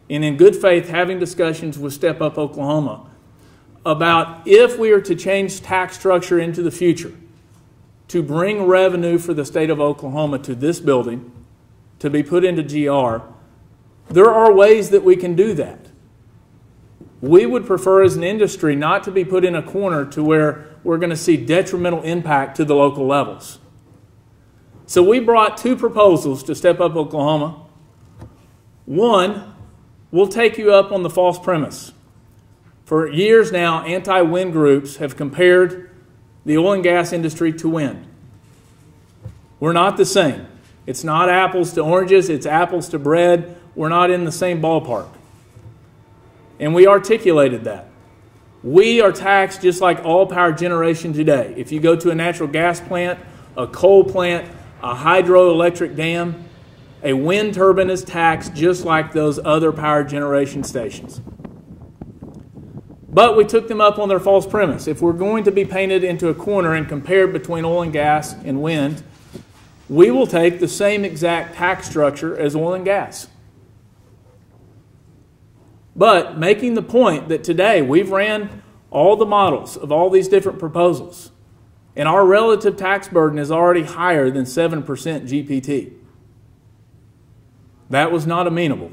and in good faith having discussions with Step Up Oklahoma about if we are to change tax structure into the future to bring revenue for the state of Oklahoma to this building to be put into GR, there are ways that we can do that. We would prefer as an industry not to be put in a corner to where we're going to see detrimental impact to the local levels. So we brought two proposals to Step Up Oklahoma. One, we'll take you up on the false premise. For years now, anti-wind groups have compared the oil and gas industry to wind. We're not the same. It's not apples to oranges, it's apples to bread. We're not in the same ballpark. And we articulated that. We are taxed just like all power generation today. If you go to a natural gas plant, a coal plant, a hydroelectric dam, a wind turbine is taxed just like those other power generation stations. But we took them up on their false premise. If we're going to be painted into a corner and compared between oil and gas and wind, we will take the same exact tax structure as oil and gas. But making the point that today we've ran all the models of all these different proposals, and our relative tax burden is already higher than 7% GPT. That was not amenable.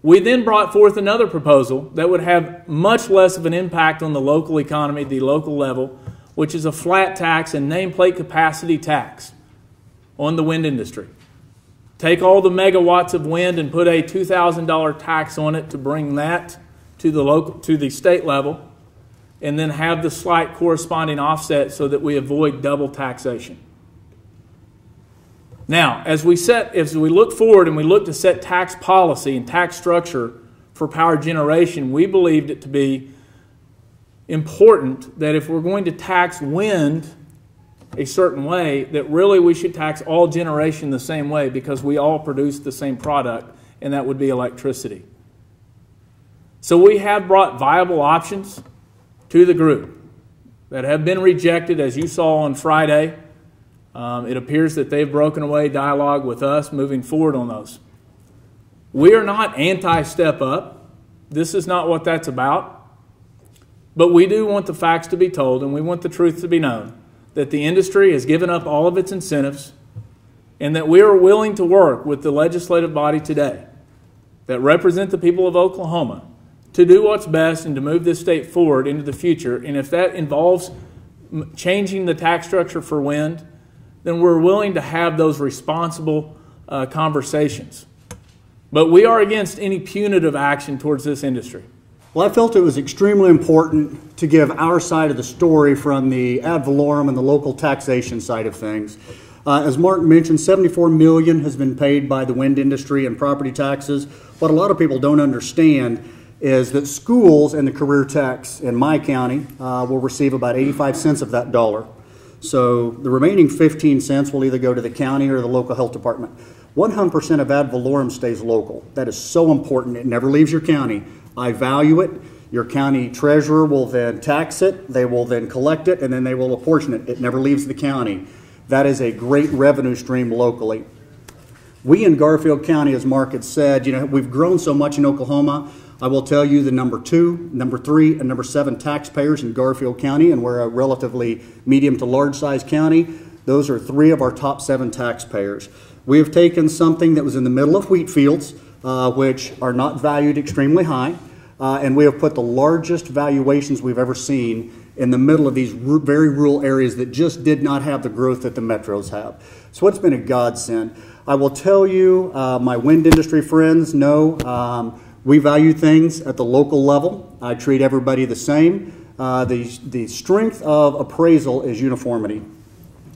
We then brought forth another proposal that would have much less of an impact on the local economy, the local level, which is a flat tax and nameplate capacity tax on the wind industry. Take all the megawatts of wind and put a $2,000 tax on it to bring that to the state level, and then have the slight corresponding offset so that we avoid double taxation. Now, as we look forward and we look to set tax policy and tax structure for power generation, we believed it to be important that if we're going to tax wind a certain way, that really we should tax all generation the same way because we all produce the same product, and that would be electricity. So we have brought viable options to the group that have been rejected, as you saw on Friday. It appears that they've broken away dialogue with us moving forward on those. We are not anti-Step Up. This is not what that's about. But we do want the facts to be told, and we want the truth to be known, that the industry has given up all of its incentives, and that we are willing to work with the legislative body today that represent the people of Oklahoma to do what's best and to move this state forward into the future. And if that involves changing the tax structure for wind, then we're willing to have those responsible conversations. But we are against any punitive action towards this industry. Well, I felt it was extremely important to give our side of the story from the ad valorem and the local taxation side of things. As Mark mentioned, $74 million has been paid by the wind industry in property taxes. What a lot of people don't understand is that schools and the career techs in my county will receive about 85 cents of that dollar. So the remaining 15 cents will either go to the county or the local health department. 100% of ad valorem stays local. That is so important. It never leaves your county. I value it. Your county treasurer will then tax it. They will then collect it, and then they will apportion it. It never leaves the county. That is a great revenue stream locally. We in Garfield County, as Mark had said, we've grown so much in Oklahoma. I will tell you the number 2, number 3, and number 7 taxpayers in Garfield County, and we're a relatively medium to large size county. Those are 3 of our top 7 taxpayers. We have taken something that was in the middle of wheat fields, which are not valued extremely high, and we have put the largest valuations we've ever seen in the middle of these very rural areas that just did not have the growth that the metros have. So it's been a godsend. I will tell you, my wind industry friends know we value things at the local level. I treat everybody the same. The strength of appraisal is uniformity.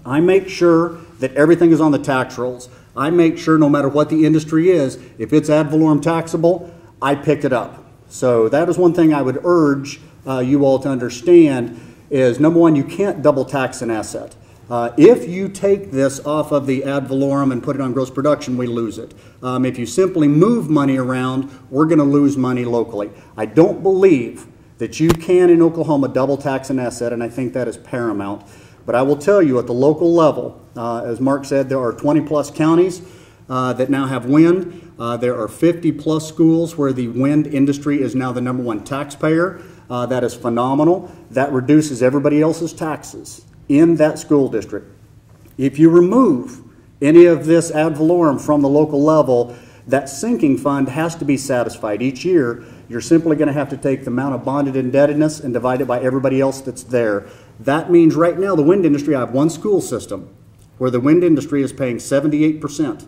I make sure that everything is on the tax rolls. I make sure no matter what the industry is, if it's ad valorem taxable, I pick it up. So that is one thing I would urge you all to understand is, number one, you can't double tax an asset. If you take this off of the ad valorem and put it on gross production, we lose it. If you simply move money around, we're going to lose money locally. I don't believe that you can in Oklahoma double tax an asset, and I think that is paramount. But I will tell you at the local level, as Mark said, there are 20 plus counties. that now have wind. There are 50+ schools where the wind industry is now the #1 taxpayer. That is phenomenal. That reduces everybody else's taxes in that school district. If you remove any of this ad valorem from the local level, that sinking fund has to be satisfied each year. You're simply going to have to take the amount of bonded indebtedness and divide it by everybody else that's there. That means right now the wind industry, I have one school system where the wind industry is paying 78%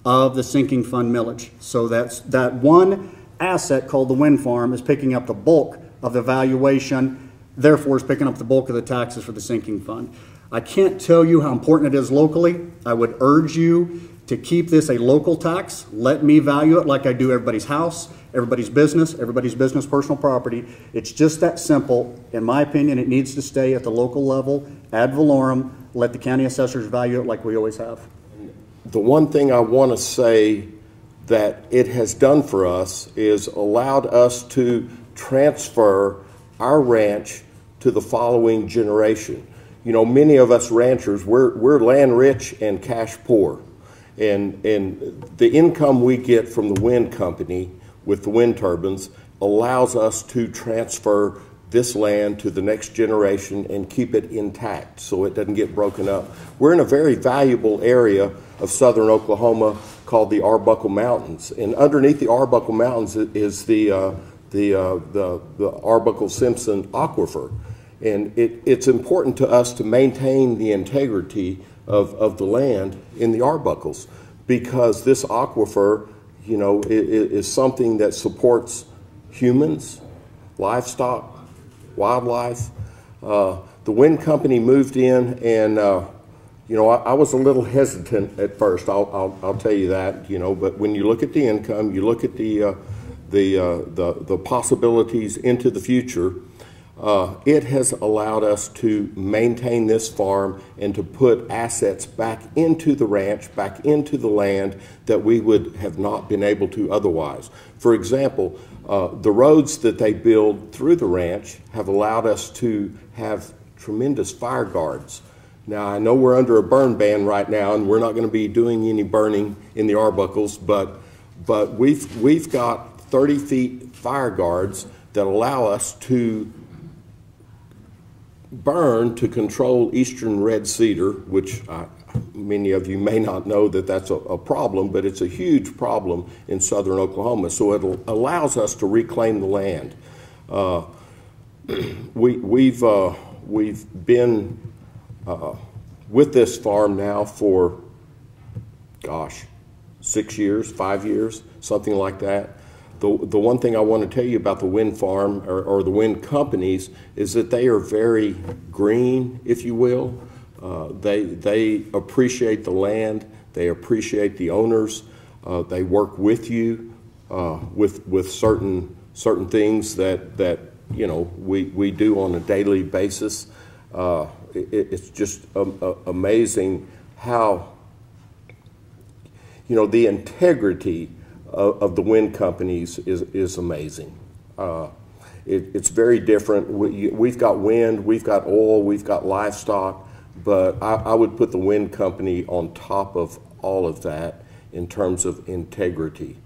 of the sinking fund millage. So that one asset called the wind farm is picking up the bulk of the valuation, therefore is picking up the bulk of the taxes for the sinking fund. I can't tell you how important it is locally. I would urge you to keep this a local tax. Let me value it like I do everybody's house, everybody's business personal property. It's just that simple. In my opinion, it needs to stay at the local level, ad valorem. Let the county assessors value it like we always have. The one thing I want to say that it has done for us is allowed us to transfer our ranch to the following generation. You know, many of us ranchers, we're land rich and cash poor. And the income we get from the wind company with the wind turbines allows us to transfer this land to the next generation and keep it intact so it doesn't get broken up. We're in a very valuable area of southern Oklahoma called the Arbuckle Mountains. And underneath the Arbuckle Mountains is the Arbuckle-Simpson Aquifer. And it's important to us to maintain the integrity of the land in the Arbuckles, because this aquifer, you know, is something that supports humans, livestock, wildlife. The wind company moved in, and you know, I was a little hesitant at first. I'll tell you that, you know. But when you look at the income, you look at the possibilities into the future. It has allowed us to maintain this farm and to put assets back into the ranch, back into the land that we would have not been able to otherwise. For example, the roads that they build through the ranch have allowed us to have tremendous fire guards. Now, I know we're under a burn ban right now, and we're not going to be doing any burning in the Arbuckles, but we've got 30 feet fire guards that allow us to burn to control eastern red cedar, which many of you may not know that that's a problem, but it's a huge problem in southern Oklahoma. So it allows us to reclaim the land. We've been with this farm now for, gosh, 6 years, 5 years, something like that. The one thing I want to tell you about the wind farm or the wind companies is that they are very green, if you will. They appreciate the land. They appreciate the owners. They work with you with certain things that you know we do on a daily basis. It's just amazing how, you know, the integrity of the wind companies is amazing. It's very different. We've got wind, we've got oil, we've got livestock, but I would put the wind company on top of all of that in terms of integrity.